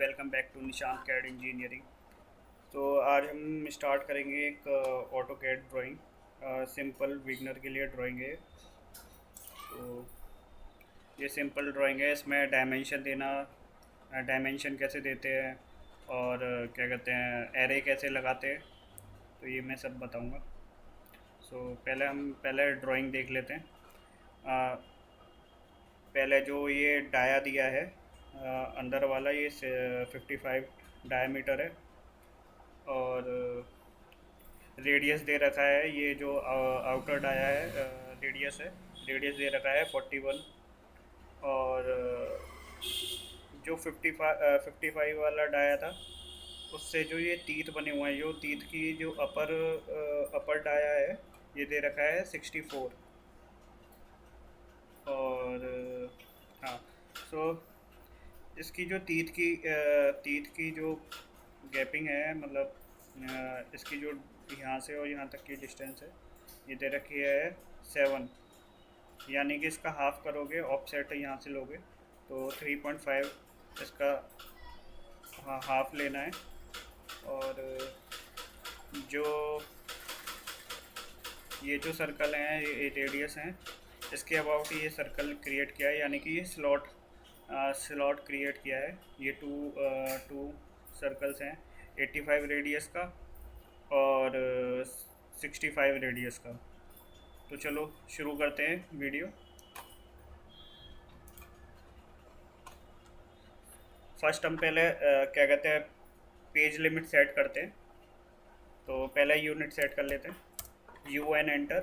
Welcome back to Nishant CAD engineering. तो आज हम स्टार्ट करेंगे एक AutoCAD drawing. Simple beginner के लिए ड्राइंग है। तो ये सिंपल ड्राइंग है, इसमें डायमेंशन देना, डायमेंशन कैसे देते हैं और क्या कहते हैं एरे कैसे लगाते हैं, तो ये मैं सब बताऊंगा। पहले ड्राइंग देख लेते हैं। अ, पहले जो ये डाया दिया है, अंदर वाला ये 55 डायमीटर है और रेडियस दे रखा है। ये जो आउटर डाया है, रेडियस है, रेडियस दे रखा है 41। और जो 55 वाला डाया था उससे जो ये तीत बने हुए हैं, जो तीत की जो अपर डाया है ये दे रखा है 64। और हाँ, सो इसकी जो तीत की जो गैपिंग है, मतलब इसकी जो यहाँ से और यहाँ तक की डिस्टेंस है ये दे रखी है 7। यानी कि इसका हाफ करोगे, ऑफसेट यहाँ से लोगे तो 3.5 इसका हाफ लेना है। और जो ये जो सर्कल हैं, ये रेडियस हैं, इसके अबाउट ये सर्कल क्रिएट किया है, यानी कि ये स्लॉट क्रिएट किया है। ये टू सर्कल्स हैं, 85 रेडियस का और 65 रेडियस का। तो चलो शुरू करते हैं वीडियो। फर्स्ट हम पहले क्या कहते हैं पेज लिमिट सेट करते हैं। तो पहले यूनिट सेट कर लेते हैं, यू एन एंटर।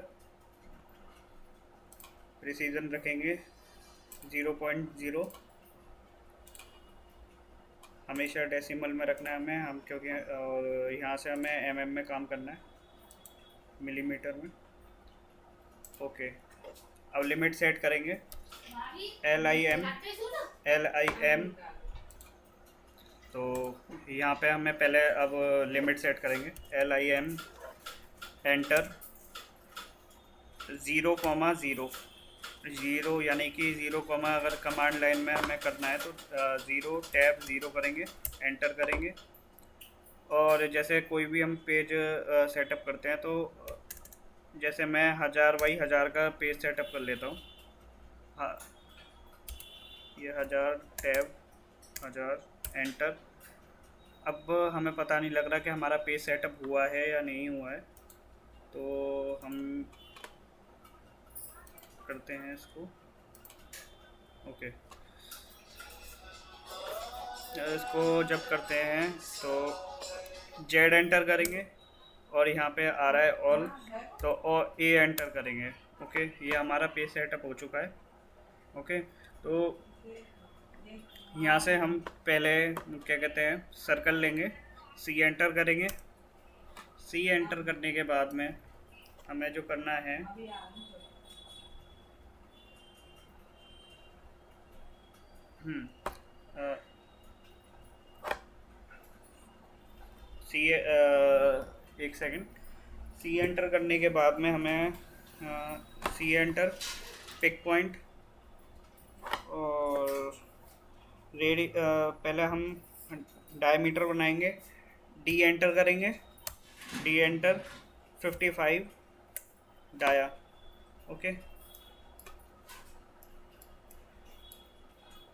प्रिसीजन रखेंगे 0.0, हमेशा डेसिमल में रखना है हमें, हम क्योंकि और यहाँ से हमें एमएम में काम करना है, मिलीमीटर में। ओके, अब लिमिट सेट करेंगे एल आई एम। तो यहाँ पे हमें पहले अब लिमिट सेट करेंगे LIM एंटर 0,0 ज़ीरो, यानी कि 0, अगर कमांड लाइन में हमें करना है तो 0 टैब 0 करेंगे, एंटर करेंगे। और जैसे कोई भी हम पेज सेटअप करते हैं तो जैसे मैं 1000 बाई 1000 का पेज सेटअप कर लेता हूँ। हाँ, ये 1000 टैब 1000 एंटर। अब हमें पता नहीं लग रहा कि हमारा पेज सेटअप हुआ है या नहीं हुआ है, तो हम करते हैं इसको। ओके, इसको जब करते हैं तो जेड एंटर करेंगे और यहाँ पे आ रहा है ऑल, तो और ए एंटर करेंगे। ओके, ये हमारा पेज सेटअप हो चुका है। ओके, तो यहाँ से हम पहले क्या कहते हैं सर्कल लेंगे, सी एंटर करेंगे। सी एंटर करने के बाद में हमें जो करना है, सी एक सेकंड, सी एंटर करने के बाद में हमें सी एंटर पिक पॉइंट और पहले हम डायमीटर बनाएंगे, डी एंटर करेंगे, D enter 55 dia. Okay,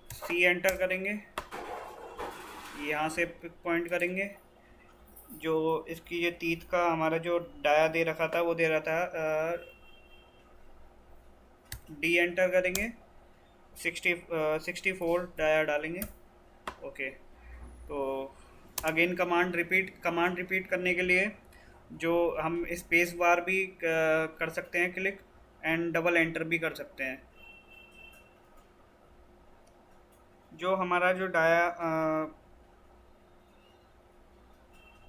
C enter करेंगे, यहाँ से पिक पॉइंट करेंगे। जो इसकी ये तीत का हमारा जो डाया दे रखा था वो दे रहा था, डी एंटर करेंगे, 64 डाया डालेंगे। ओके, तो अगेन कमांड रिपीट करने के लिए जो हम स्पेस बार भी कर सकते हैं क्लिक, एंड डबल एंटर भी कर सकते हैं। जो हमारा जो डाया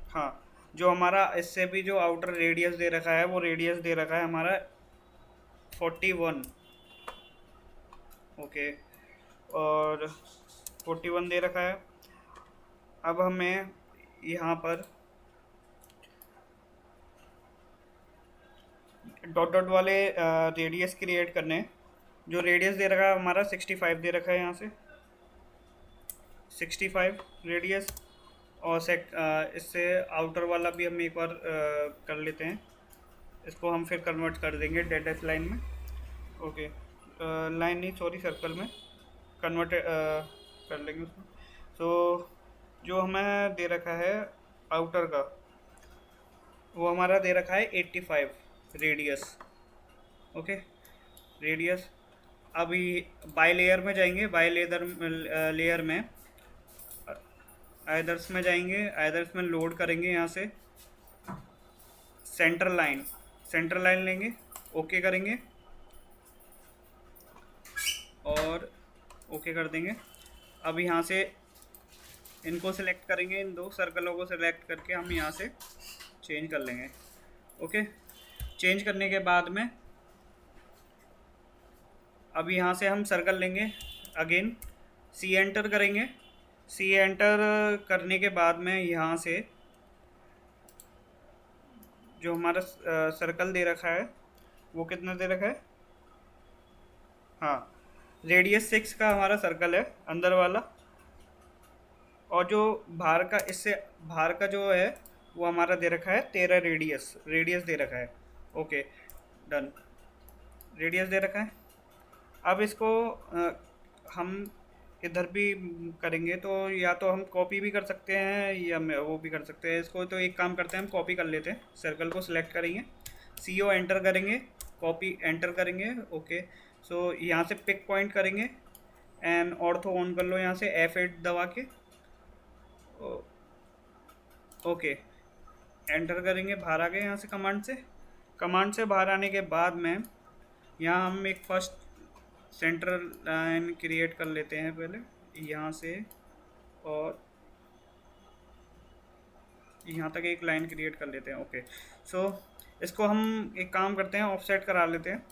हाँ, जो हमारा इससे भी जो आउटर रेडियस दे रखा है वो रेडियस दे रखा है हमारा 41। ओके, और 41 दे रखा है। अब हमें यहाँ पर डॉट डॉट वाले रेडियस क्रिएट करने हैं। जो रेडियस दे रखा है हमारा 65 दे रखा है, यहाँ से 65 रेडियस। और इससे आउटर वाला भी हम एक बार कर लेते हैं। इसको हम फिर कन्वर्ट कर देंगे डेड लाइन में। ओके, लाइन नहीं, सॉरी, सर्कल में कन्वर्ट कर लेंगे उसको। सो जो हमें दे रखा है आउटर का, वो हमारा दे रखा है 85 रेडियस। Okay, radius. अभी बाय लेयर में जाएंगे, बाय लेयर में आइदर्स में जाएंगे, आइदर्स में लोड करेंगे यहाँ से सेंटर लाइन लेंगे, ओके करेंगे और ओके कर देंगे। अब यहाँ से इनको सिलेक्ट करेंगे, इन दो सर्कलों को सिलेक्ट करके हम यहाँ से चेंज कर लेंगे। ओके, चेंज करने के बाद में अब यहाँ से हम सर्कल लेंगे, अगेन सी एंटर करेंगे। सी एंटर करने के बाद में यहाँ से जो हमारा सर्कल दे रखा है वो कितना दे रखा है, हाँ, रेडियस 6 का हमारा सर्कल है अंदर वाला। और जो बाहर का, इससे बाहर का जो है वो हमारा दे रखा है 13 रेडियस दे रखा है। ओके, डन, रेडियस दे रखा है। अब इसको हम इधर भी करेंगे, तो या तो हम कॉपी भी कर सकते हैं या वो भी कर सकते हैं। इसको तो एक काम करते हैं, हम कॉपी कर लेते हैं। सर्कल को सिलेक्ट करेंगे, CO एंटर करेंगे, कॉपी एंटर करेंगे। ओके, सो यहाँ से पिक पॉइंट करेंगे एंड ऑर्थो ऑन कर लो यहाँ से F8 दबा के। ओके, एंटर करेंगे, बाहर आ गए यहाँ से कमांड से बाहर आने के बाद में यहाँ हम एक फर्स्ट सेंट्रल लाइन क्रिएट कर लेते हैं पहले यहाँ से, और यहाँ तक एक लाइन क्रिएट कर लेते हैं। ओके, सो इसको हम एक काम करते हैं, ऑफसेट करा लेते हैं।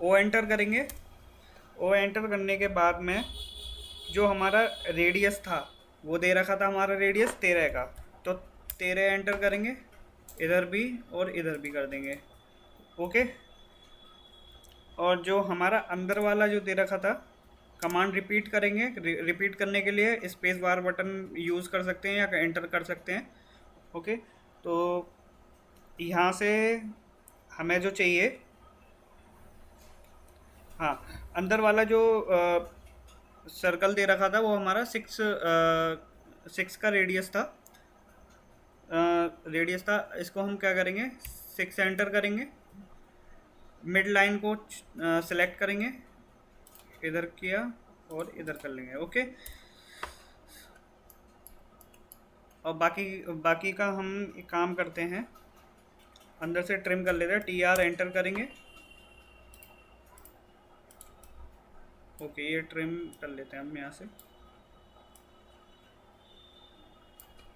ओ एंटर करेंगे, ओ एंटर करने के बाद में जो हमारा रेडियस था वो दे रखा था हमारा रेडियस 13 का, तो 13 एंटर करेंगे, इधर भी और इधर भी कर देंगे। ओके, और जो हमारा अंदर वाला जो दे रखा था, कमांड रिपीट करेंगे। रिपीट करने के लिए स्पेस बार बटन यूज़ कर सकते हैं या एंटर कर सकते हैं। ओके, तो यहाँ से हमें जो चाहिए, हाँ, अंदर वाला जो सर्कल दे रखा था वो हमारा 6 का रेडियस था। इसको हम क्या करेंगे, 6 एंटर करेंगे, मिड लाइन को सिलेक्ट करेंगे, इधर किया और इधर कर लेंगे। ओके, और बाकी का हम एक काम करते हैं, अंदर से ट्रिम कर लेते हैं, TR एंटर करेंगे। ओके, ये ट्रिम कर लेते हैं हम यहाँ से।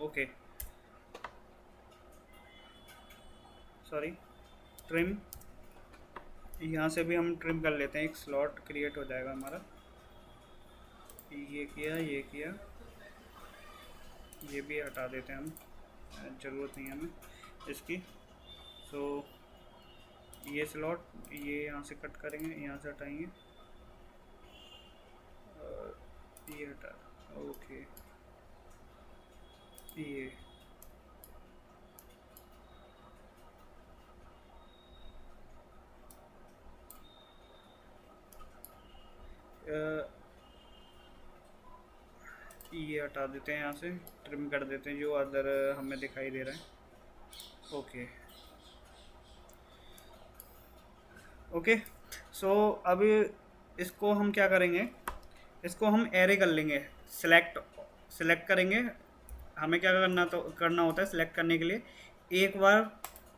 ओके, सॉरी, ट्रिम, यहाँ से भी हम ट्रिम कर लेते हैं, एक स्लॉट क्रिएट हो जाएगा हमारा। ये किया, ये भी हटा देते हैं हम, ज़रूरत नहीं है हमें इसकी। सो ये स्लॉट ये यहाँ से कट करेंगे, यहाँ से हटाएंगे, ये हटा। ओके, ये ये हटा देते हैं, यहाँ से ट्रिम कर देते हैं जो अदर हमें दिखाई दे रहा है। ओके, ओके, सो अब इसको हम क्या करेंगे, इसको हम एरे कर लेंगे। सिलेक्ट करेंगे, हमें क्या करना होता है सिलेक्ट करने के लिए, एक बार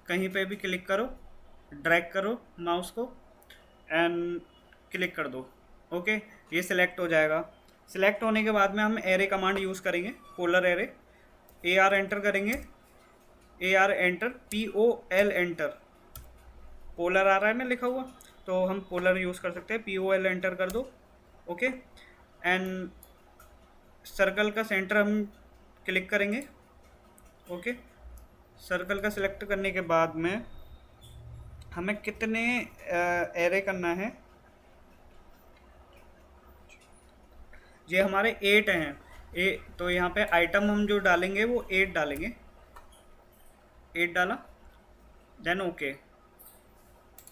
कहीं पे भी क्लिक करो, ड्रैग करो माउस को एंड क्लिक कर दो। ओके, ये सिलेक्ट हो जाएगा। सिलेक्ट होने के बाद में हम एरे कमांड यूज़ करेंगे, पोलर एरे। AR एंटर करेंगे, AR enter, POL enter, polar आ रहा है ना लिखा हुआ, तो हम पोलर यूज़ कर सकते हैं, POL एंटर कर दो। ओके, एंड सर्कल का सेंटर हम क्लिक करेंगे। ओके, सर्कल का सिलेक्ट करने के बाद में हमें कितने एरे करना है, ये हमारे 8 हैं। तो यहाँ पे आइटम हम जो डालेंगे वो 8 डालेंगे। 8 डाला, देन ओके,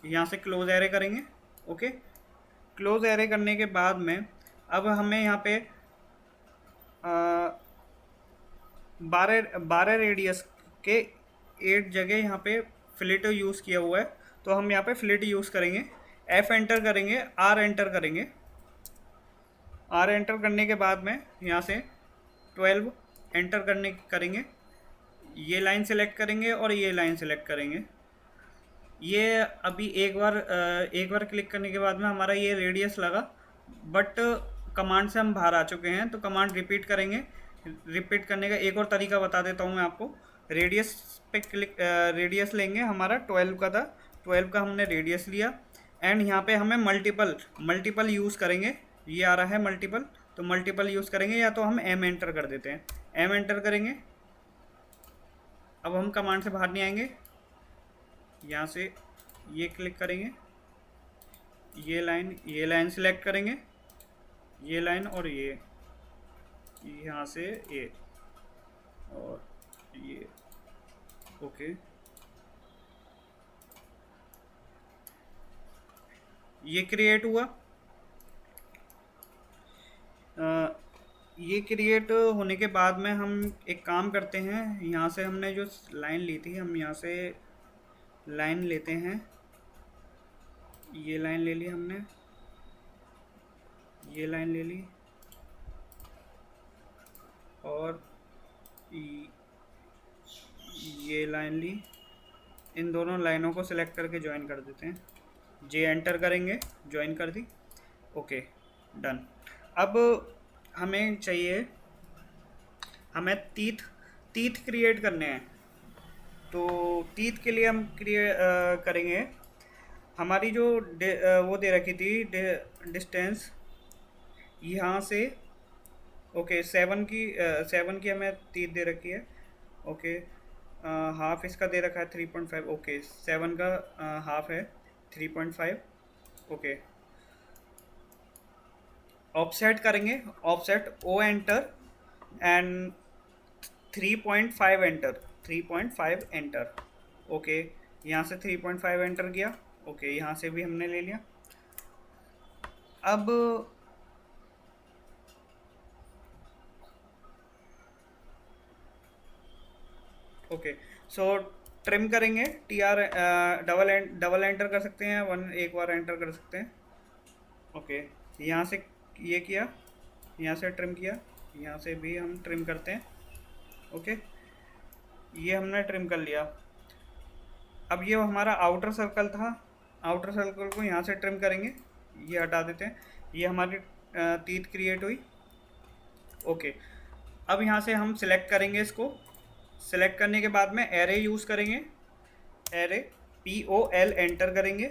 यहाँ से क्लोज एरे करेंगे। ओके, क्लोज एरे करने के बाद में अब हमें यहाँ पे 12 रेडियस के 8 जगह यहाँ पे फ्लिट यूज़ किया हुआ है, तो हम यहाँ पे फ्लिट यूज़ करेंगे। F एंटर करेंगे, R एंटर करेंगे। R एंटर करने के बाद में यहाँ से 12 एंटर करेंगे। ये लाइन सेलेक्ट करेंगे और ये लाइन सेलेक्ट करेंगे। ये अभी एक बार क्लिक करने के बाद में हमारा ये रेडियस लगा, बट कमांड से हम बाहर आ चुके हैं, तो कमांड रिपीट करेंगे। रिपीट करने का एक और तरीका बता देता हूँ मैं आपको। रेडियस पे रेडियस लेंगे, हमारा 12 का था, 12 का हमने रेडियस लिया, एंड यहाँ पे हमें मल्टीपल यूज़ करेंगे। ये आ रहा है मल्टीपल, तो मल्टीपल यूज़ करेंगे, या तो हम M एंटर कर देते हैं। M एंटर करेंगे। अब हम कमांड से बाहर नहीं आएंगे, यहाँ से ये क्लिक करेंगे, ये लाइन सेलेक्ट करेंगे, ये लाइन और ये यहाँ से ये और ये। ओके, ये क्रिएट हुआ। ये क्रिएट होने के बाद में हम एक काम करते हैं, यहाँ से हमने जो लाइन ली थी, हम यहाँ से लाइन लेते हैं। ये लाइन ले ली हमने, ये लाइन ले ली, और ये लाइन ली। इन दोनों लाइनों को सिलेक्ट करके ज्वाइन कर देते हैं। जे एंटर करेंगे, ज्वाइन कर दी। Okay, done. अब हमें चाहिए, हमें तीथ क्रिएट करने हैं। तो तीथ के लिए हम करेंगे, हमारी जो वो दे रखी थी डिस्टेंस यहाँ से। ओके, 7 की हमें तीथ दे रखी है। ओके, हाफ इसका दे रखा है 3.5। ओके, 7 का हाफ है 3.5। ओके, ऑफसेट करेंगे, offset O enter and 3.5 enter, 3.5 enter. Okay, यहाँ से 3.5 एंटर किया। ओके, यहाँ से भी हमने ले लिया। अब ओके, सो ट्रिम करेंगे। TR डबल एंटर कर सकते हैं, एक बार एंटर कर सकते हैं। ओके, यहाँ से ये किया, यहाँ से ट्रिम किया, यहाँ से भी हम ट्रिम करते हैं। ओके, ये हमने ट्रिम कर लिया। अब ये हमारा आउटर सर्कल था, आउटर सर्कल को यहाँ से ट्रिम करेंगे, ये हटा देते हैं। ये हमारी तीथ क्रिएट हुई। ओके, अब यहाँ से हम सिलेक्ट करेंगे इसको। सिलेक्ट करने के बाद में एरे यूज़ करेंगे, एरे POL एंटर करेंगे,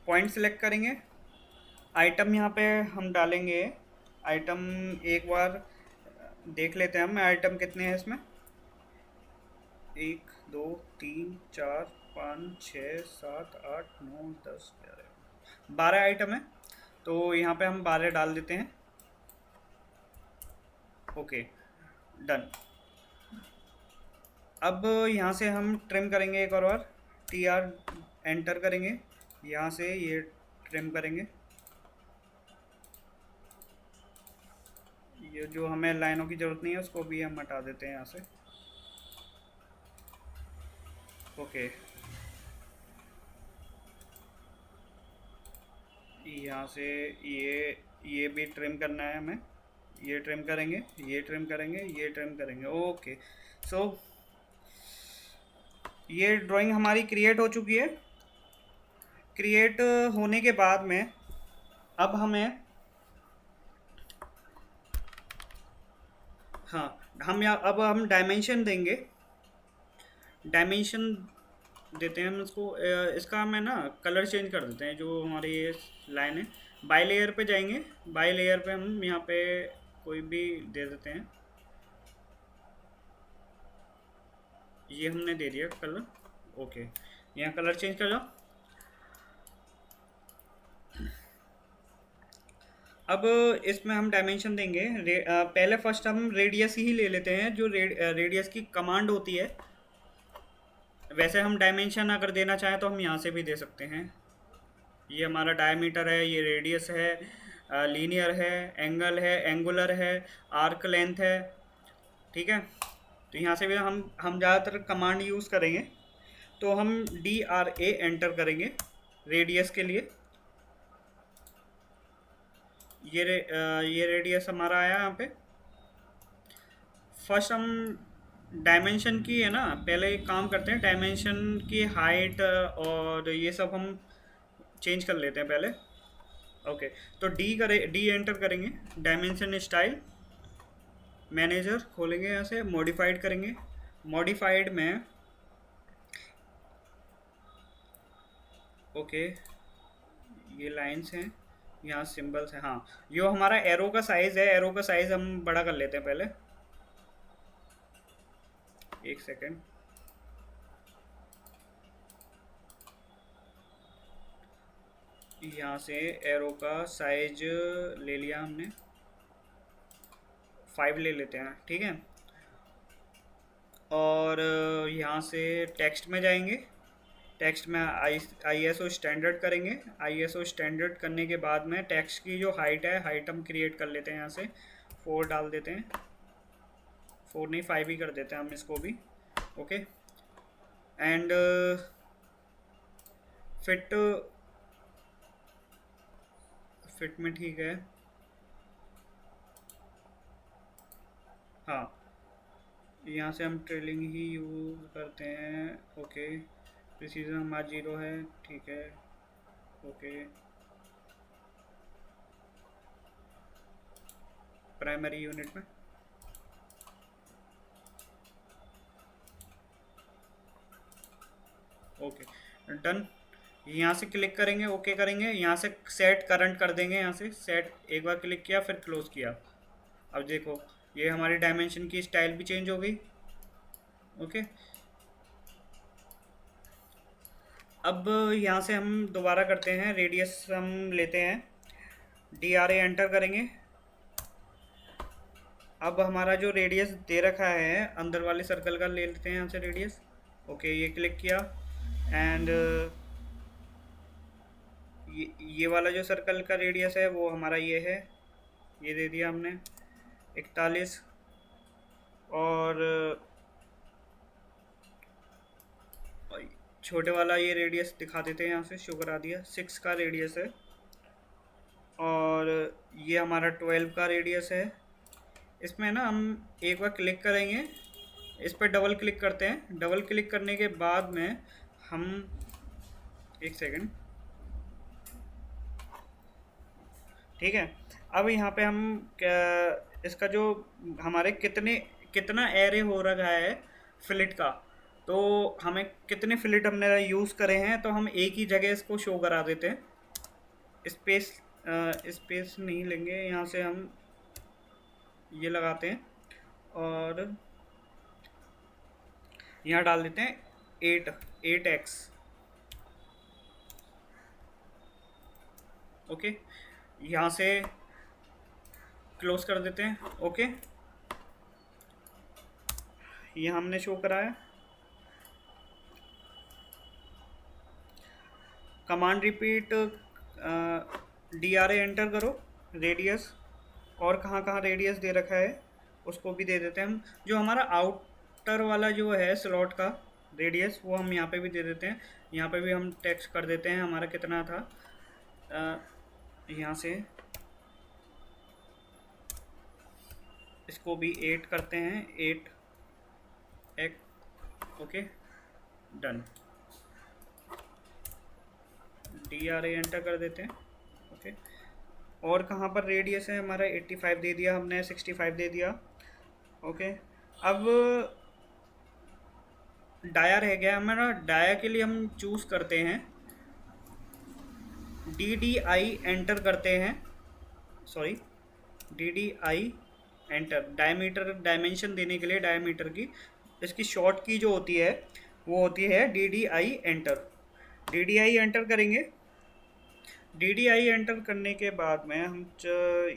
पॉइंट सिलेक्ट करेंगे। आइटम यहाँ पे हम डालेंगे, आइटम एक बार देख लेते हैं हम आइटम कितने हैं इसमें। 1 2 3 4 5 6 7 8 9 10 11 12 आइटम है, तो यहाँ पे हम 12 डाल देते हैं। Okay, done. अब यहाँ से हम ट्रिम करेंगे एक और बार, TR एंटर करेंगे, यहाँ से ये ट्रिम करेंगे। ये जो हमें लाइनों की ज़रूरत नहीं है उसको भी हम हटा देते हैं यहाँ से। ओके, यहाँ से ये भी ट्रिम करना है हमें। ये ट्रिम करेंगे, ये ट्रिम करेंगे, ये ट्रिम करेंगे। ओके, सो ये ड्राइंग हमारी क्रिएट हो चुकी है। क्रिएट होने के बाद में अब हमें, हाँ, अब हम डायमेंशन देंगे। डायमेंशन देते हैं हम इसको, इसका हमें ना कलर चेंज कर देते हैं। जो हमारी ये लाइन है, बाई लेयर पे जाएंगे, बाई लेयर पे हम यहाँ पे कोई भी दे देते हैं। ये हमने दे दिया कलर। ओके, यहाँ कलर चेंज कर जाओ। अब इसमें हम डायमेंशन देंगे पहले फर्स्ट हम रेडियस ही ले लेते हैं, जो रेडियस की कमांड होती है। वैसे हम डायमेंशन अगर देना चाहें तो हम यहाँ से भी दे सकते हैं। ये हमारा डायमीटर है, ये रेडियस है, लीनियर है, एंगल है, एंगुलर है, आर्क लेंथ है। ठीक है, तो यहाँ से भी हम ज़्यादातर कमांड यूज़ करेंगे। तो हम DRA एंटर करेंगे रेडियस के लिए। ये रेडियस हमारा आया यहाँ पे। फर्स्ट हम डायमेंशन की है ना, पहले एक काम करते हैं, डायमेंशन की हाइट और ये सब हम चेंज कर लेते हैं पहले। ओके, तो डी एंटर करेंगे, डायमेंशन स्टाइल मैनेजर खोलेंगे, यहाँ से मॉडिफाइड करेंगे। मॉडिफाइड में ओके, ये लाइंस हैं, यहाँ सिंबल्स हैं। हाँ, यो हमारा एरो का साइज़ है, एरो का साइज़ हम बड़ा कर लेते हैं पहले। एक सेकेंड, यहाँ से एरो का साइज ले लिया हमने, 5 ले लेते हैं। ठीक है, और यहाँ से टेक्स्ट में जाएंगे, टेक्स्ट में ISO स्टैंडर्ड करेंगे। ISO स्टैंडर्ड करने के बाद में टेक्स्ट की जो हाइट है, हाइट हम क्रिएट कर लेते हैं, यहाँ से 4 डाल देते हैं। 4 नहीं, 5 ही कर देते हैं हम इसको भी। ओके, एंड फिट में ठीक है। हाँ, यहाँ से हम ट्रेलिंग ही यूज़ करते हैं। ओके, प्रिसीजन हमारा 0 है, ठीक है। ओके, प्राइमरी यूनिट में ओके, डन। यहाँ से क्लिक करेंगे, ओके करेंगे, यहाँ से सेट करंट कर देंगे। यहाँ से सेट एक बार क्लिक किया, फिर क्लोज किया। अब देखो, ये हमारी डायमेंशन की स्टाइल भी चेंज हो गई। ओके, अब यहाँ से हम दोबारा करते हैं, रेडियस हम लेते हैं, DRA एंटर करेंगे। अब हमारा जो रेडियस दे रखा है अंदर वाले सर्कल का ले लेते हैं यहाँ से रेडियस। ओके, ये क्लिक किया, एंड ये वाला जो सर्कल का रेडियस है वो हमारा ये है, ये दे दिया हमने 41। और छोटे वाला ये रेडियस दिखा देते हैं, यहाँ से शो करा दिया, 6 का रेडियस है। और ये हमारा 12 का रेडियस है। इसमें ना हम एक बार क्लिक करेंगे, इस पर डबल क्लिक करते हैं। डबल क्लिक करने के बाद में हम, एक सेकेंड, ठीक है। अब यहाँ पे हम इसका जो हमारे कितना एरे हो रखा है फिलिट का, तो हमें कितने फिलिट हमने यूज़ करे हैं, तो हम एक ही जगह इसको शो करा देते हैं। स्पेस नहीं लेंगे, यहाँ से हम ये लगाते हैं और यहाँ डाल देते हैं 8x। ओके, यहाँ से क्लोज कर देते हैं। ओके, ये हमने शो कराया। कमांड रिपीट, DRA एंटर करो, रेडियस, और कहाँ कहाँ रेडियस दे रखा है उसको भी दे देते हैं हम। जो हमारा आउटर वाला जो है स्लॉट का रेडियस, वो हम यहाँ पे भी दे देते हैं। यहाँ पे भी हम टेक्स्ट कर देते हैं हमारा कितना था। यहाँ से इसको भी 8 करते हैं, 8x। Okay, done. DRA enter कर देते हैं। ओके, और कहाँ पर रेडियस है हमारा, 85 दे दिया हमने, 65 दे दिया। ओके, अब डाया रह गया हमारा। डाया के लिए हम चूज़ करते हैं, DDI एंटर करते हैं, sorry, DDI enter, diameter, dimension देने के लिए डायमीटर की इसकी शॉर्ट की जो होती है वो होती है DDI एंटर। DDI एंटर करेंगे, DDI एंटर करने के बाद में हम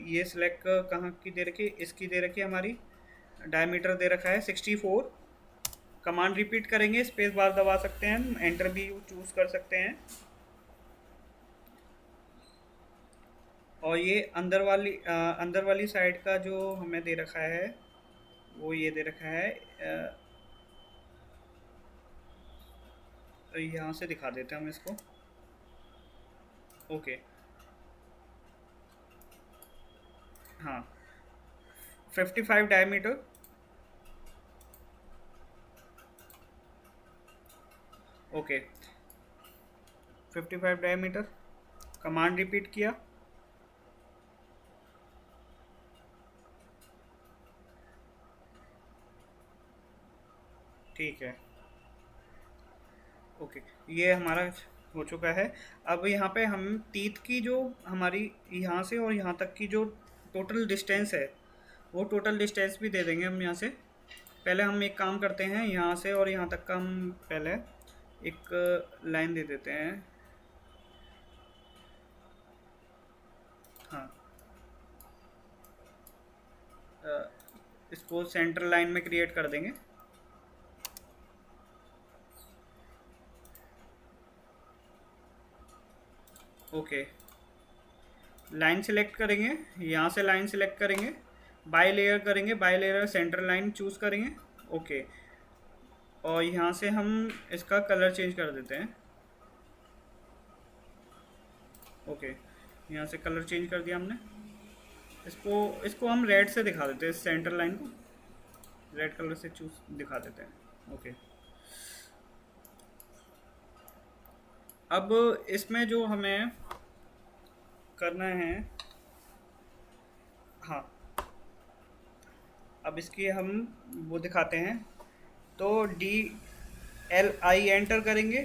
ये सिलेक्ट कहाँ की दे रखी है, इसकी दे रखी है हमारी, डायमीटर दे रखा है 64। कमांड रिपीट करेंगे, स्पेस बार दबा सकते हैं, एंटर भी चूज कर सकते हैं। और ये अंदर वाली साइड का जो हमें दे रखा है वो ये दे रखा है, यहाँ से दिखा देते हैं हम इसको। ओके, हाँ, 55 diameter. Okay, 55 diameter. Command repeat किया। ठीक है, ओके, ये हमारा हो चुका है। अब यहाँ पे हम टीथ की जो हमारी यहाँ से और यहाँ तक की जो टोटल डिस्टेंस है, वो टोटल डिस्टेंस भी दे देंगे हम यहाँ से। पहले हम एक काम करते हैं, यहाँ से और यहाँ तक का हम पहले एक लाइन दे देते हैं। हाँ, इसको सेंटर लाइन में क्रिएट कर देंगे। ओके, लाइन सिलेक्ट करेंगे, यहाँ से लाइन सिलेक्ट करेंगे, बाय लेयर करेंगे, by layer centre line choose करेंगे। ओके, और यहाँ से हम इसका कलर चेंज कर देते हैं। ओके, यहाँ से कलर चेंज कर दिया हमने। इसको इसको हम रेड से दिखा देते हैं, सेंटर लाइन को रेड कलर से चूज दिखा देते हैं। ओके, अब इसमें जो हमें करना है, हाँ, अब इसकी हम वो दिखाते हैं। तो DLI एंटर करेंगे।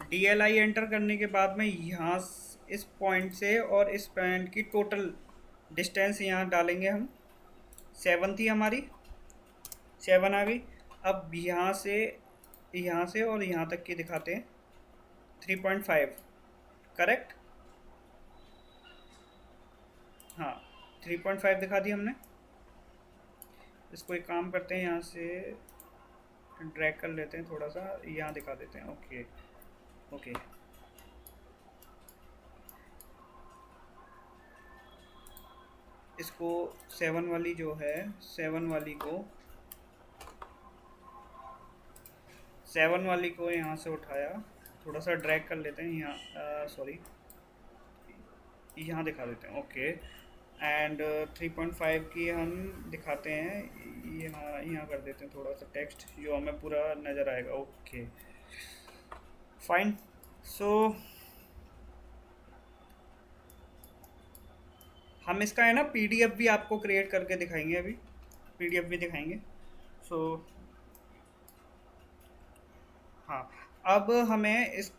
DLI एंटर करने के बाद में यहाँ इस पॉइंट से और इस पॉइंट की टोटल डिस्टेंस यहाँ डालेंगे हम। 7 थी हमारी, 7 आ गई। अब यहाँ से और यहाँ तक की दिखाते हैं 3.5, करेक्ट। हाँ, 3.5 दिखा दी हमने। इसको एक काम करते हैं, यहाँ से ड्रैग कर लेते हैं, थोड़ा सा यहाँ दिखा देते हैं। ओके, ओके, इसको 7 वाली जो है, 7 वाली को यहाँ से उठाया, थोड़ा सा ड्रैग कर लेते हैं यहाँ, सॉरी, यहाँ दिखा देते हैं। ओके, एंड 3.5 की हम दिखाते हैं, यहाँ यहाँ कर देते हैं थोड़ा सा टेक्स्ट जो हमें पूरा नज़र आएगा। Okay, fine. सो हम इसका है ना PDF भी आपको क्रिएट करके दिखाएंगे, अभी PDF भी दिखाएंगे। सो हाँ, अब हमें इस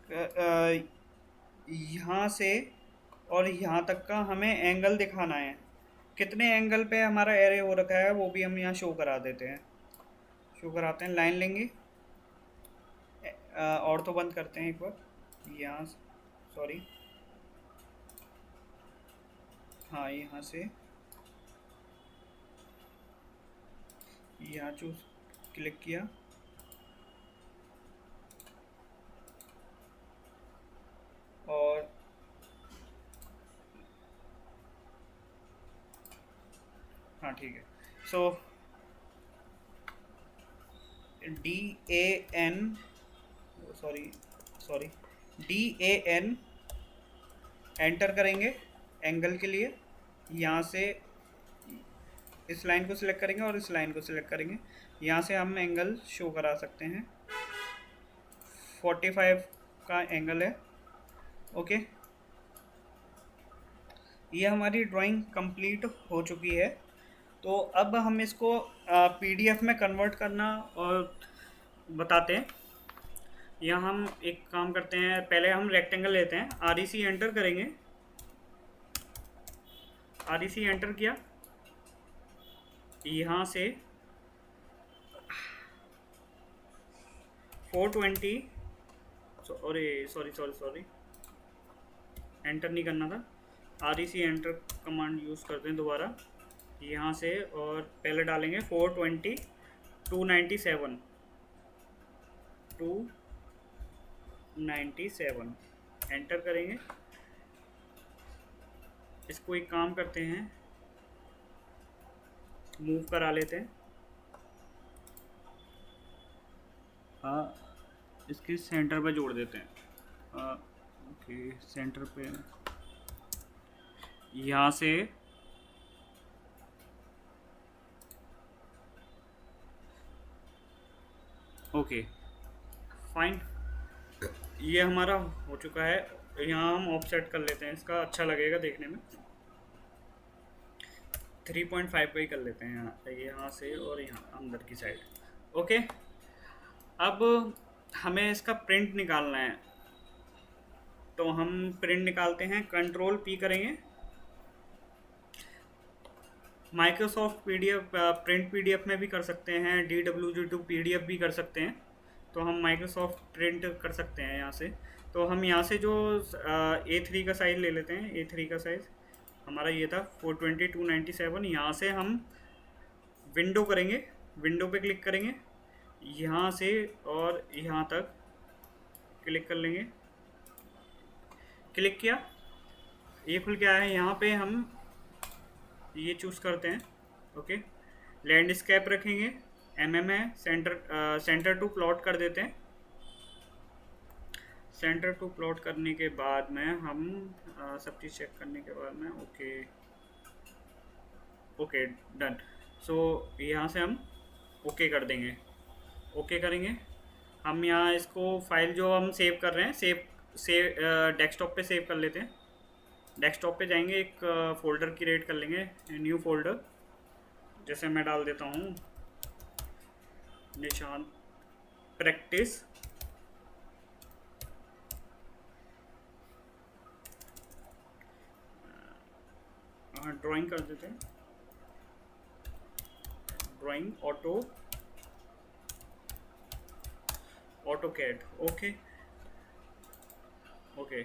यहाँ से और यहाँ तक का हमें एंगल दिखाना है। कितने एंगल पे हमारा एरे हो रखा है वो भी हम यहाँ शो करा देते हैं, शो कराते हैं। लाइन लेंगे, और तो बंद करते हैं एक बार यहाँ, सॉरी, हाँ, यहाँ से यहाँ चूज क्लिक किया, और हाँ, ठीक है। सो DAN, sorry sorry, DAN enter करेंगे एंगल के लिए। यहाँ से इस लाइन को सिलेक्ट करेंगे और इस लाइन को सिलेक्ट करेंगे। यहाँ से हम एंगल शो करा सकते हैं, 45 का एंगल है। ओके, ये हमारी ड्राइंग कंप्लीट हो चुकी है। तो अब हम इसको PDF में कन्वर्ट करना और बताते हैं। यहाँ हम एक काम करते हैं, पहले हम रेक्टेंगल लेते हैं, REC एंटर करेंगे। REC एंटर किया, यहाँ से 420, सॉरी, एंटर नहीं करना था, REC एंटर कमांड यूज़ करते हैं दोबारा यहाँ से, और पहले डालेंगे 420 297 297 एंटर करेंगे। इसको एक काम करते हैं, मूव करा लेते हैं। हाँ, इसके सेंटर पे जोड़ देते हैं। ओके, सेंटर पे यहाँ से ओके फाइन, ये हमारा हो चुका है। यहाँ हम ऑफसेट कर लेते हैं इसका, अच्छा लगेगा देखने में। 3.5 का ही कर लेते हैं यहाँ से, और यहाँ अंदर की साइड। ओके, अब हमें इसका प्रिंट निकालना है, तो हम प्रिंट निकालते हैं, Ctrl+P करेंगे। माइक्रोसॉफ्ट PDF प्रिंट PDF में भी कर सकते हैं, DWG2 PDF भी कर सकते हैं, तो हम माइक्रोसॉफ्ट प्रिंट कर सकते हैं यहाँ से। तो हम यहाँ से जो A3 का साइज़ ले लेते हैं। A3 का साइज़ हमारा ये था 420 297। यहाँ से हम विंडो करेंगे, विंडो पे क्लिक करेंगे, यहाँ से और यहाँ तक क्लिक कर लेंगे। क्लिक किया, ये खुल के आया है। यहाँ पे हम ये चूज़ करते हैं। ओके, लैंडस्केप रखेंगे, MM है, सेंटर टू प्लॉट कर देते हैं। सेंटर टू प्लॉट करने के बाद में हम सब चीज़ चेक करने के बाद में ओके डन। सो यहाँ से हम ओके कर देंगे, ओके करेंगे। हम यहाँ इसको फाइल जो हम सेव कर रहे हैं, सेव डेस्कटॉप पे सेव कर लेते हैं। डेस्कटॉप पे जाएंगे, एक फ़ोल्डर क्रिएट कर लेंगे, न्यू फोल्डर। जैसे मैं डाल देता हूँ निशांत प्रैक्टिस। ड्राइंग कर देते हैं, drawing AutoCAD. Okay okay,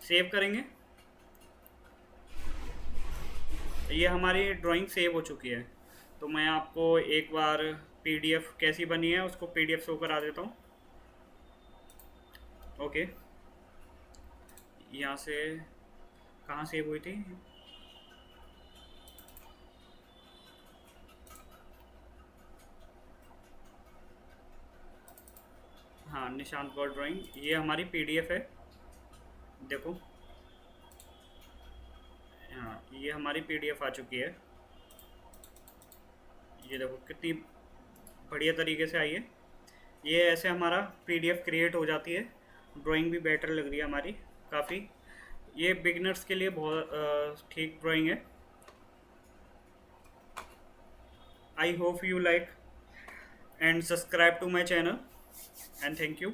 save करेंगे। ये हमारी ड्राइंग सेव हो चुकी है। तो मैं आपको एक बार PDF कैसी बनी है उसको PDF शो करा देता हूँ। ओके, यहाँ से कहाँ सेव हुई थी? हाँ, निशांत गौड़ ड्राइंग, ये हमारी PDF है। देखो, हाँ, ये हमारी PDF आ चुकी है। ये देखो कितनी बढ़िया तरीके से आई है। ये ऐसे हमारा PDF क्रिएट हो जाती है। ड्राइंग भी बेटर लग रही है हमारी काफ़ी। ये बिगनर्स के लिए बहुत ठीक ड्राइंग है। I hope you like and subscribe to my channel, and thank you.